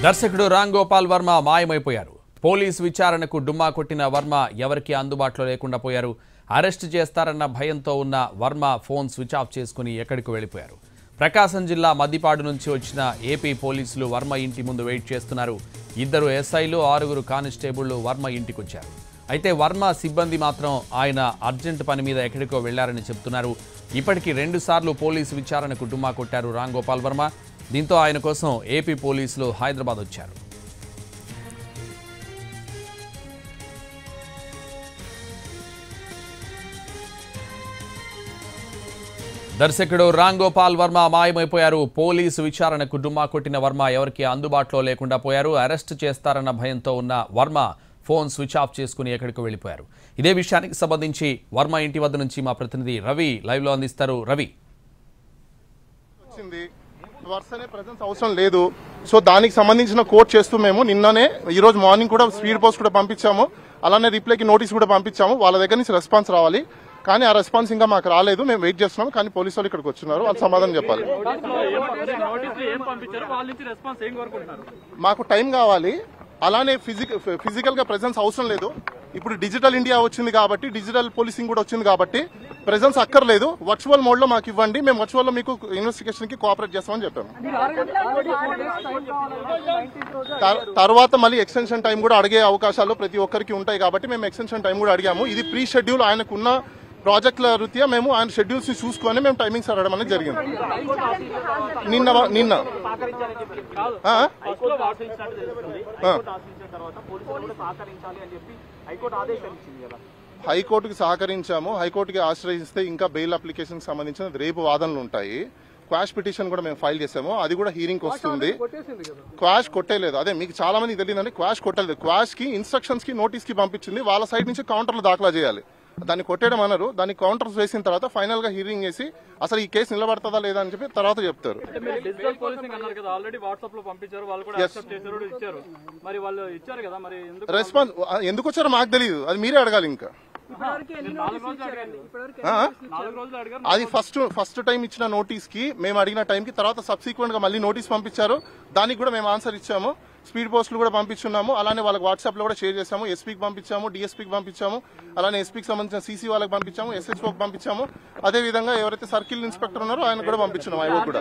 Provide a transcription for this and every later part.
దర్శకుడు రామ్ గోపాల్ వర్మ మాయమైపోయారు. పోలీసు విచారణకు డుమ్మా కొట్టిన వర్మ ఎవరికి అందుబాటులో లేకుండా పోయారు. అరెస్ట్ చేస్తారన్న భయంతో ఉన్న వర్మ ఫోన్ స్విచ్ ఆఫ్ చేసుకుని ఎక్కడికి వెళ్ళిపోయారు. ప్రకాశం జిల్లా మద్దిపాడు నుంచి వచ్చిన ఏపీ పోలీసులు వర్మ ఇంటి ముందు వెయిట్ చేస్తున్నారు. 2 ఎస్ఐలు 6 కానిస్టేబుళ్లు వర్మ ఇంటికి వచ్చారు. అయితే వర్మ సిబ్బంది మాత్రం ఆయన అర్జెంట్ పని మీద ఎక్కడికో వెళ్లారని చెబుతున్నారు. ఇప్పటికీ 2 సార్లు పోలీసు విచారణకు డుమ్మా కొట్టారు రామ్ గోపాల్ వర్మ. దీంతో ఆయన కోసం ఏపీ పోలీసులు హైదరాబాద్ వచ్చారు. దర్శకుడు రామ్ గోపాల్ వర్మ మాయమైపోయారు. పోలీసు విచారణకు డుమ్మా కొట్టిన వర్మ ఎవరికి అందుబాటులో లేకుండా పోయారు. అరెస్ట్ చేస్తారన్న భయంతో ఉన్న వర్మ ఫోన్ స్విచ్ ఆఫ్ చేసుకుని ఎక్కడికి వెళ్ళిపోయారు. ఇదే విషయానికి సంబంధించి వర్మ ఇంటి వద్ద నుంచి మా ప్రతినిధి రవి లైవ్ లో అందిస్తారు. రవి, వర్సనే ప్రెజెన్స్ అవసరం లేదు. సో దానికి సంబంధించిన కోట్ చేస్తూ మేము నిన్ననే ఈ రోజు మార్నింగ్ కూడా స్పీడ్ పోస్ట్ కూడా పంపించాము. అలానే రిప్లైకి నోటీస్ కూడా పంపించాము. వాళ్ళ దగ్గర నుంచి రెస్పాన్స్ రావాలి, కానీ ఆ రెస్పాన్స్ ఇంకా మాకు రాలేదు. మేము వెయిట్ చేస్తున్నాం, కానీ పోలీసు వాళ్ళు ఇక్కడికి వచ్చినారు. వాళ్ళు సమాధానం చెప్పాలి. మాకు టైం కావాలి. అలానే ఫిజికల్ గా ప్రెజెన్స్ అవసరం లేదు. ఇప్పుడు డిజిటల్ ఇండియా వచ్చింది కాబట్టి, డిజిటల్ పోలీసింగ్ కూడా వచ్చింది కాబట్టి ప్రెజెన్స్ అక్కర్లేదు. వర్చువల్ మోడ్ లో మాకు ఇవ్వండి, మేము వర్చువల్ లో మీకు ఇన్వెస్టిగేషన్ కి కోఆపరేట్ చేస్తామని చెప్పాము. తర్వాత మళ్ళీ ఎక్స్టెన్షన్ టైం కూడా అడిగే అవకాశాలు ప్రతి ఒక్కరికి ఉంటాయి కాబట్టి మేము ఎక్స్టెన్షన్ టైం కూడా అడిగాము. ఇది ప్రీ షెడ్యూల్, ఆయనకున్న ప్రాజెక్టుల రీత్యా మేము ఆయన షెడ్యూల్స్ ని చూసుకొని మేము టైమింగ్స్ అడగడం అనేది జరిగింది. నిన్న హైకోర్టుకి సహకరించాము. హైకోర్టుకి ఆశ్రయిస్తే ఇంకా బెయిల్ అప్లికేషన్ సంబంధించిన రేపు వాదనలు ఉంటాయి. క్వాష్ పిటిషన్ కూడా మేము ఫైల్ చేసాము. అది కూడా హీరింగ్ వస్తుంది. క్వాష్ కొట్టేలేదు, అదే మీకు చాలా మంది తెలియదండి. క్వాష్ కొట్టలేదు. క్వాష్ కి ఇన్స్ట్రక్షన్స్ కి నోటీస్ కి పంపించింది. వాళ్ళ సైడ్ నుంచి కౌంటర్లు దాఖలా చేయాలి. దాన్ని కొట్టేయడం అన్నారు. దాన్ని కౌంటర్స్ వేసిన తర్వాత ఫైనల్ గా హీరింగ్ చేసి అసలు ఈ కేసు నిలబడతాదా లేదా అని చెప్పి తర్వాత చెప్తారు. రెస్పాన్స్ ఎందుకు వచ్చారో మాకు తెలియదు, అది మీరే అడగాలి. ఇంకా అది ఫస్ట్ టైం ఇచ్చిన నోటీస్ కి మేము అడిగిన టైం కి తర్వాత సబ్సిక్వెంట్ గా మళ్ళీ నోటీస్ పంపించారు. దానికి కూడా మేము ఆన్సర్ ఇచ్చాము. స్పీడ్ పోస్టులు కూడా పంపించున్నాము. అలానే వాళ్ళకి వాట్సాప్ లో కూడా షేర్ చేసాము. ఎస్పీకి పంపించాము, డిఎస్పీకి పంపించాము, అలానే ఎస్పీకి సంబంధించిన సీసీ వాళ్ళకి పంపించాము, ఎస్హెచ్ఓకి పంపించాము. అదే విధంగా ఎవరైతే సర్కిల్ ఇన్స్పెక్టర్ ఉన్నారో ఆయన కూడా పంపించున్నాము. ఆయన కూడా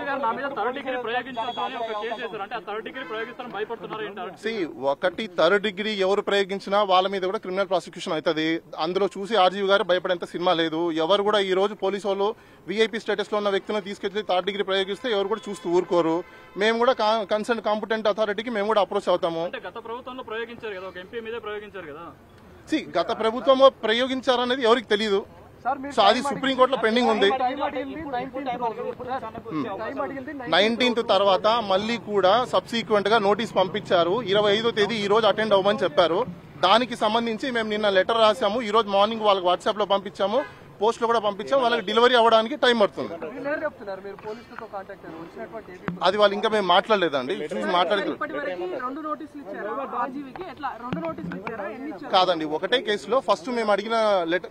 ఒకటి థర్డ్ డిగ్రీ ఎవరు ప్రయోగించినా వాళ్ళ మీద కూడా క్రిమినల్ ప్రాసిక్యూషన్ అవుతుంది. అందులో చూసి ఆర్జీవి గారు భయపడేంత సినిమా లేదు. ఎవరు కూడా ఈ రోజు పోలీసు వాళ్ళు వీఐపీ స్టేటస్ లో ఉన్న వ్యక్తులను తీసుకెళ్లి థర్డ్ డిగ్రీ ప్రయోగిస్తే ఎవరు కూడా చూస్తూ ఊరుకోరు. మేము కూడా కన్సర్న్ కాంపిటెంట్ అథారిటీకి మేము కూడా అప్రోచ్ అవుతాము. గత ప్రభుత్వంలో ప్రయోగించారు కదా, ఒక ఎంపీ మీదే ప్రయోగించారు కదా. గత ప్రభుత్వం ప్రయోగించారనేది ఎవరికి తెలియదు. సో అది సుప్రీంకోర్టులో పెండింగ్ ఉంది. 19th తర్వాత మళ్ళీ కూడా సబ్సిక్వెంట్ గా నోటీస్ పంపించారు. 25వ తేదీ ఈ రోజు అటెండ్ అవ్వమని చెప్పారు. దానికి సంబంధించి మేము నిన్న లెటర్ రాసాము. ఈ రోజు మార్నింగ్ వాళ్ళకి వాట్సాప్ లో పంపించాము, పోస్ట్ లో కూడా పంపించాము. వాళ్ళకి డెలివరీ అవ్వడానికి టైం పడుతుంది. అది వాళ్ళు ఇంకా మేము మాట్లాడలేదండి, చూసి మాట్లాడలేదు. కాదండి, ఒకటే కేసులో ఫస్ట్ మేము అడిగిన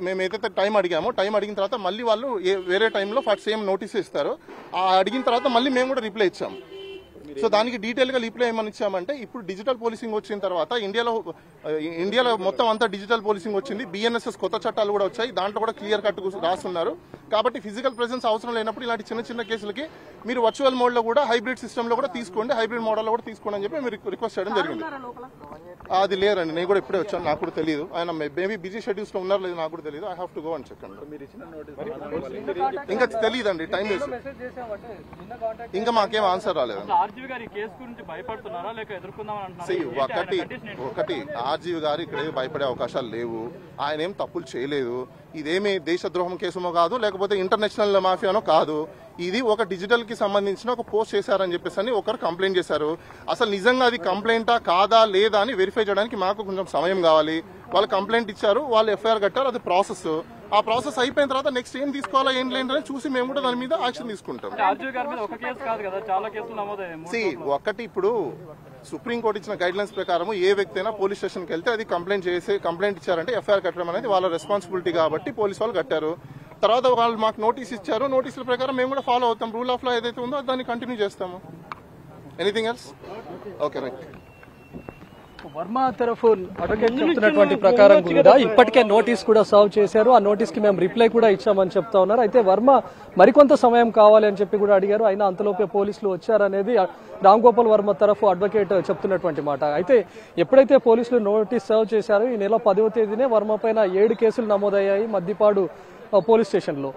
మేము ఏదైతే టైం అడిగామో టైం అడిగిన తర్వాత మళ్ళీ వాళ్ళు వేరే టైంలో సేమ్ నోటీస్ ఇస్తారు. ఆ అడిగిన తర్వాత మళ్ళీ మేము కూడా రిప్లై ఇచ్చాము. సో దానికి డీటెయిల్ గా రిప్లై ఏమని ఇచ్చామంటే, ఇప్పుడు డిజిటల్ పోలీసింగ్ వచ్చిన తర్వాత ఇండియాలో మొత్తం అంతా డిజిటల్ పోలీసింగ్ వచ్చింది. బిఎన్ఎస్ఎస్ కొత్త చట్టాలు కూడా వచ్చాయి. దాంట్లో కూడా క్లియర్ కట్ రాస్తున్నారు. కాబట్టి ఫిజికల్ ప్రెసెన్స్ అవసరం లేనప్పుడు ఇలాంటి చిన్న కేసులకి మీరు వర్చువల్ మోడ్ లో కూడా హైబ్రిడ్ సిస్టమ్ లో కూడా తీసుకోండి, హైబ్రిడ్ మోడల్ లో కూడా తీసుకోండి అని చెప్పి మీరు రిక్వెస్ట్ చేయడం జరిగింది. అది లేరండి, నేను కూడా ఇప్పుడే వచ్చాను, నాకు కూడా తెలియదు. ఆయన మేబీ బిజీ షెడ్యూల్స్ లో ఉన్నారు లేదు నాకు కూడా తెలియదు. ఐ హావ్ టు గో అని చెప్పండి. ఇంకా తెలియదండి, టైం వేస్ట్. ఇంకా మాకేం ఆన్సర్ రాలేదు. ఒకటి ఆర్జీవి గారు ఇక్కడ భయపడే అవకాశాలు లేవు. ఆయన ఏం తప్పులు చేయలేదు. ఇదేమి దేశద్రోహం కేసుమో కాదు, లేకపోతే ఇంటర్నేషనల్ మాఫియానో కాదు. ఇది ఒక డిజిటల్ కి సంబంధించిన ఒక పోస్ట్ చేశారని చెప్పేసి ఒకరు కంప్లైంట్ చేశారు. అసలు నిజంగా అది కంప్లైంటా కాదా లేదా అని వెరిఫై చేయడానికి మాకు కొంచెం సమయం కావాలి. వాళ్ళు కంప్లైంట్ ఇచ్చారు, వాళ్ళు ఎఫ్ఐఆర్ కట్టారు, అది ప్రాసెస్. ఆ ప్రాసెస్ అయిపోయిన తర్వాత నెక్స్ట్ ఏం తీసుకోవాలా ఏం లేదని చూసి మేము కూడా దాని మీద యాక్షన్ తీసుకుంటాం. ఒకటి ఇప్పుడు సుప్రీంకోర్టు ఇచ్చిన గైడ్ లైన్స్ ప్రకారం ఏ వ్యక్తి అయినా పోలీస్ స్టేషన్కి వెళ్తే అది కంప్లైంట్ ఇచ్చారంటే ఎఫ్ఐఆర్ కట్టడం అనేది వాళ్ళ రెస్పాన్సిబిలిటీ కాబట్టి పోలీసు వాళ్ళు కట్టారు. తర్వాత వాళ్ళు మాకు నోటీస్ ఇచ్చారు. నోటీసుల ప్రకారం మేము కూడా ఫాలో అవుతాం. రూల్ ఆఫ్ లా ఏదైతే ఉందో దాన్ని కంటిన్యూ చేస్తాము. Anything else? Okay right. Varma తరఫు అడ్వకేట్ చెప్తున్నటువంటి ప్రకారం కూడా ఇప్పటికే నోటీస్ కూడా సర్వ్ చేశారు. ఆ నోటీస్ కి మేము రిప్లై కూడా ఇచ్చామని చెప్తా ఉన్నారు. అయితే వర్మ మరికొంత సమయం కావాలి అని చెప్పి కూడా అడిగారు. అయినా అంతలోపే పోలీసులు వచ్చారనేది రామ్ గోపాల్ వర్మ తరఫు అడ్వకేట్ చెప్తున్నటువంటి మాట. అయితే ఎప్పుడైతే పోలీసులు నోటీస్ సర్వ్ చేశారో ఈ నెల 10వ తేదీనే వర్మ పైన 7 కేసులు నమోదయ్యాయి మద్దిపాడు పోలీస్ స్టేషన్లో.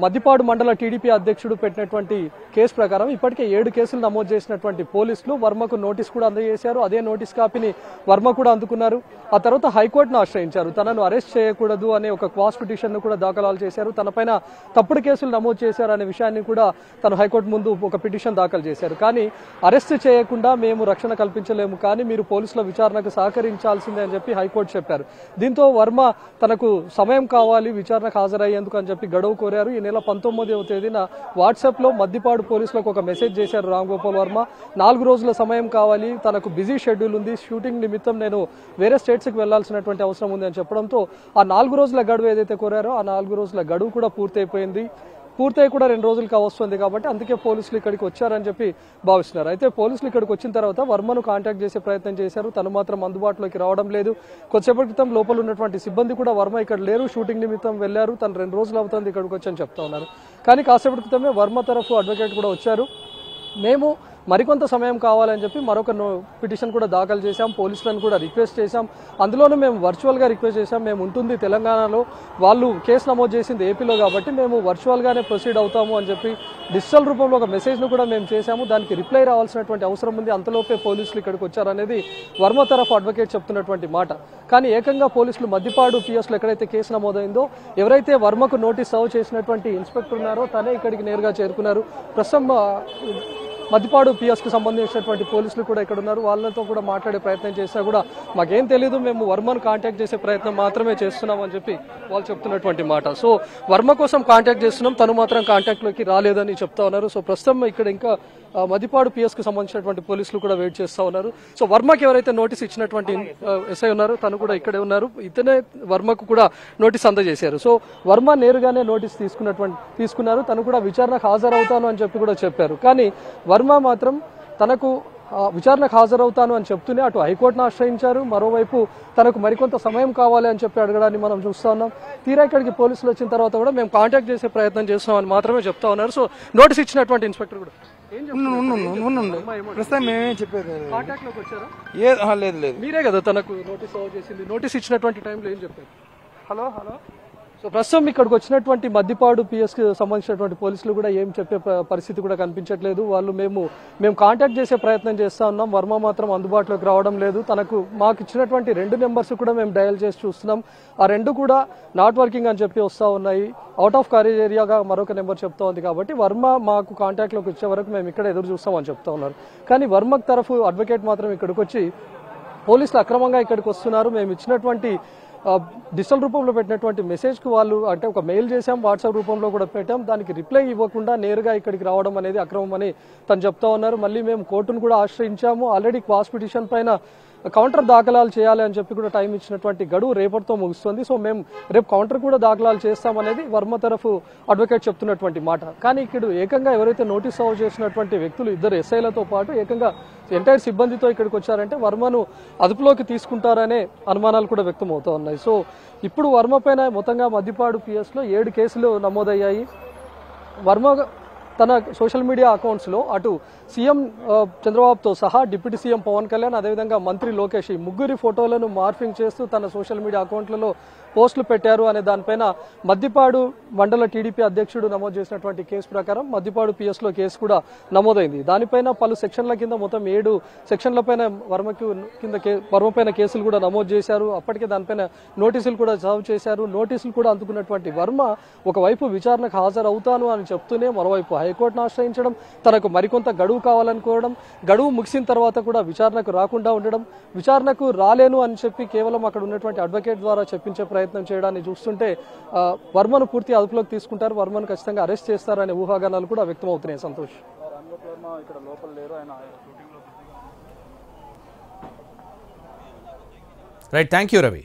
మద్దిపాడు మండల టీడీపీ అధ్యక్షుడు పెట్టినటువంటి కేసు ప్రకారం ఇప్పటికే 7 కేసులు నమోదు చేసినటువంటి పోలీసులు వర్మకు నోటీస్ కూడా అందజేశారు. అదే నోటీస్ కాపీని వర్మ కూడా అందుకున్నారు. ఆ తర్వాత హైకోర్టును ఆశ్రయించారు. తనను అరెస్ట్ చేయకూడదు అనే ఒక క్వాష్ పిటిషన్ కూడా దాఖలు చేశారు. తనపైన తప్పుడు కేసులు నమోదు చేశారు అనే విషయాన్ని కూడా తను హైకోర్టు ముందు ఒక పిటిషన్ దాఖలు చేశారు. కానీ అరెస్ట్ చేయకుండా మేము రక్షణ కల్పించలేము, కానీ మీరు పోలీసుల విచారణకు సహకరించాల్సిందే అని చెప్పి హైకోర్టు చెప్పారు. దీంతో వర్మ తనకు సమయం కావాలి విచారణకు హాజరయ్యేందుకు అని చెప్పి గడువు కోరారు. ఈ నెల 19వ తేదీన వాట్సాప్ లో మద్దిపాడు పోలీసులకు ఒక మెసేజ్ చేశారు రామ్ గోపాల్ వర్మ. 4 రోజుల సమయం కావాలి, తనకు బిజీ షెడ్యూల్ ఉంది, షూటింగ్ నిమిత్తం నేను వేరే స్టేట్స్ కి వెళ్లాల్సినటువంటి అవసరం ఉంది అని చెప్పడంతో ఆ 4 రోజుల గడువు ఏదైతే కోరారో ఆ 4 రోజుల గడువు కూడా పూర్తయిపోయింది. పూర్తయి కూడా 2 రోజులుగా వస్తుంది కాబట్టి అందుకే పోలీసులు ఇక్కడికి వచ్చారని చెప్పి భావిస్తున్నారు. అయితే పోలీసులు ఇక్కడికి వచ్చిన తర్వాత వర్మను కాంటాక్ట్ చేసే ప్రయత్నం చేశారు. తను మాత్రం అందుబాటులోకి రావడం లేదు. కొద్దిసేపటి క్రితం లోపల ఉన్నటువంటి సిబ్బంది కూడా వర్మ ఇక్కడ లేరు, షూటింగ్ నిమిత్తం వెళ్లారు, తను 2 రోజులు అవుతుంది ఇక్కడికి వచ్చని చెప్తా ఉన్నారు. కానీ కాసేపటి క్రితమే వర్మ తరఫు అడ్వకేట్ కూడా వచ్చారు. మేము మరికొంత సమయం కావాలని చెప్పి మరొక పిటిషన్ కూడా దాఖలు చేశాం, పోలీసులను కూడా రిక్వెస్ట్ చేశాం. అందులోనూ మేము వర్చువల్గా రిక్వెస్ట్ చేశాం. మేము ఉంటుంది తెలంగాణలో, వాళ్ళు కేసు నమోదు చేసింది ఏపీలో కాబట్టి మేము వర్చువల్గానే ప్రొసీడ్ అవుతాము అని చెప్పి డిజిటల్ రూపంలో ఒక మెసేజ్ను కూడా మేము చేశాము. దానికి రిప్లై రావాల్సినటువంటి అవసరం ఉంది, అంతలోపే పోలీసులు ఇక్కడికి వచ్చారనేది వర్మ తరఫు అడ్వకేట్ చెప్తున్నటువంటి మాట. కానీ ఏకంగా పోలీసులు మద్దిపాడు పిఎస్లో ఎక్కడైతే కేసు నమోదైందో ఎవరైతే వర్మకు నోటీస్ సర్వ్ చేసినటువంటి ఇన్స్పెక్టర్ ఉన్నారో తనే ఇక్కడికి నేరుగా చేరుకున్నారు. ప్రస్తుతం మద్దిపాడు పిఎస్కి సంబంధించినటువంటి పోలీసులు కూడా ఇక్కడ ఉన్నారు. వాళ్ళతో కూడా మాట్లాడే ప్రయత్నం చేసినా కూడా మాకేం తెలియదు, మేము వర్మను కాంటాక్ట్ చేసే ప్రయత్నం మాత్రమే చేస్తున్నాం అని చెప్పి వాళ్ళు చెప్తున్నటువంటి మాట. సో వర్మ కోసం కాంటాక్ట్ చేస్తున్నాం, తను మాత్రం కాంటాక్ట్లోకి రాలేదని చెప్తా ఉన్నారు. సో ప్రస్తుతం ఇక్కడ ఇంకా మద్దిపాడు పిఎస్కి సంబంధించినటువంటి పోలీసులు కూడా వెయిట్ చేస్తూ ఉన్నారు. సో వర్మకి ఎవరైతే నోటీస్ ఇచ్చినటువంటి ఎస్ఐ ఉన్నారో తను కూడా ఇక్కడే ఉన్నారు. ఇతనే వర్మకు కూడా నోటీస్ అందజేశారు. సో వర్మ నేరుగానే నోటీస్ తీసుకున్నారు. తను కూడా విచారణకు హాజరవుతాను అని చెప్పి కూడా చెప్పారు. కానీ వర్మ మాత్రం తనకు విచారణకు హాజరవుతాను అని చెప్తూనే అటు హైకోర్టును ఆశ్రయించారు. మరోవైపు తనకు మరికొంత సమయం కావాలి అని చెప్పి అడగడాన్ని మనం చూస్తా ఉన్నాం. తీరా ఇక్కడికి పోలీసులు వచ్చిన తర్వాత కూడా మేము కాంటాక్ట్ చేసే ప్రయత్నం చేస్తున్నామని మాత్రమే చెప్తా ఉన్నారు. సో నోటీస్ ఇచ్చినటువంటి ఇన్స్పెక్టర్ కూడా ప్రస్తుతం మేమే చెప్పేది కాంటాక్ట్ లోకి వచ్చారా? లేదు లేదు, మీరే కదా తనకు నోటీస్ సర్వ్ చేసింది. నోటీస్ ఇచ్చినటువంటి టైంలో ఏం చెప్పారు? హలో. సో ప్రస్తుతం ఇక్కడికి వచ్చినటువంటి మద్దిపాడు పిఎస్కి సంబంధించినటువంటి పోలీసులు కూడా ఏం చెప్పే పరిస్థితి కూడా కనిపించట్లేదు. వాళ్ళు మేము కాంటాక్ట్ చేసే ప్రయత్నం చేస్తా ఉన్నాం, వర్మ మాత్రం అందుబాటులోకి రావడం లేదు. మాకు ఇచ్చినటువంటి 2 నెంబర్స్ కూడా మేము డయల్ చేసి చూస్తున్నాం, ఆ 2 కూడా నాట్ వర్కింగ్ అని చెప్పి వస్తూ ఉన్నాయి. అవుట్ ఆఫ్ కవరేజ్ ఏరియాగా మరొక నెంబర్ చెప్తా ఉంది. కాబట్టి వర్మ మాకు కాంటాక్ట్లోకి వచ్చే వరకు మేము ఇక్కడ ఎదురు చూస్తామని చెప్తా ఉన్నారు. కానీ వర్మ తరఫు అడ్వకేట్ మాత్రం ఇక్కడికి వచ్చి పోలీసులు అక్రమంగా ఇక్కడికి వస్తున్నారు, మేము ఇచ్చినటువంటి డిజిటల్ రూపంలో పెట్టినటువంటి మెసేజ్కి వాళ్ళు అంటే ఒక మెయిల్ చేశాం, వాట్సాప్ రూపంలో కూడా పెట్టాం, దానికి రిప్లై ఇవ్వకుండా నేరుగా ఇక్కడికి రావడం అనేది అక్రమం అని తను చెప్తా ఉన్నారు. మళ్ళీ మేము కోర్టును కూడా ఆశ్రయించాము. ఆల్రెడీ క్వాష్ పిటిషన్ పైన కౌంటర్ దాఖలాలు చేయాలి అని చెప్పి కూడా టైం ఇచ్చినటువంటి గడువు రేపటితో ముగుస్తుంది. సో మేము రేపు కౌంటర్ కూడా దాఖలాలు చేస్తామనేది వర్మ తరఫు అడ్వకేట్ చెప్తున్నటువంటి మాట. కానీ ఇక్కడ ఏకంగా ఎవరైతే నోటీస్ సర్వ్ చేసినటువంటి వ్యక్తులు 2 ఎస్ఐలతో పాటు ఏకంగా ఎంటైర్ సిబ్బందితో ఇక్కడికి వచ్చారంటే వర్మను అదుపులోకి తీసుకుంటారనే అనుమానాలు కూడా వ్యక్తం అవుతూ ఉన్నాయి. సో ఇప్పుడు వర్మ పైన మొత్తంగా మద్దిపాడు పిఎస్లో 7 కేసులు నమోదయ్యాయి. వర్మ తన సోషల్ మీడియా అకౌంట్స్లో అటు సీఎం చంద్రబాబుతో సహా డిప్యూటీ సీఎం పవన్ కళ్యాణ్ అదేవిధంగా మంత్రి లోకేష్ ఈ 3 ఫోటోలను మార్ఫింగ్ చేస్తూ తన సోషల్ మీడియా అకౌంట్లలో పోస్టులు పెట్టారు అనే దానిపైన మద్దిపాడు మండల టీడీపీ అధ్యక్షుడు నమోదు చేసినటువంటి కేసు ప్రకారం మద్దిపాడు పిఎస్లో కేసు కూడా నమోదైంది. దానిపైన పలు సెక్షన్ల కింద మొత్తం 7 సెక్షన్ల పైన వర్మ పైన కేసులు కూడా నమోదు చేశారు. అప్పటికే దానిపైన నోటీసులు కూడా సర్వ్ చేశారు. నోటీసులు కూడా అందుకున్నటువంటి వర్మ ఒకవైపు విచారణకు హాజరవుతాను అని చెప్తూనే మరోవైపు హైకోర్టును ఆశ్రయించడం, తనకు మరికొంత గడువు కావాలనుకోవడం, గడువు ముగిసిన తర్వాత కూడా విచారణకు రాకుండా ఉండడం, విచారణకు రాలేను అని చెప్పి కేవలం అక్కడ ఉన్నటువంటి అడ్వకేట్ ద్వారా చెప్పించే ప్రయత్నం చేయడాన్ని చూస్తుంటే వర్మను పూర్తి అదుపులోకి తీసుకుంటారు, వర్మను ఖచ్చితంగా అరెస్ట్ చేస్తారనే ఊహాగానాలు కూడా వ్యక్తమవుతున్నాయి. Santosh. Right, thank you Ravi.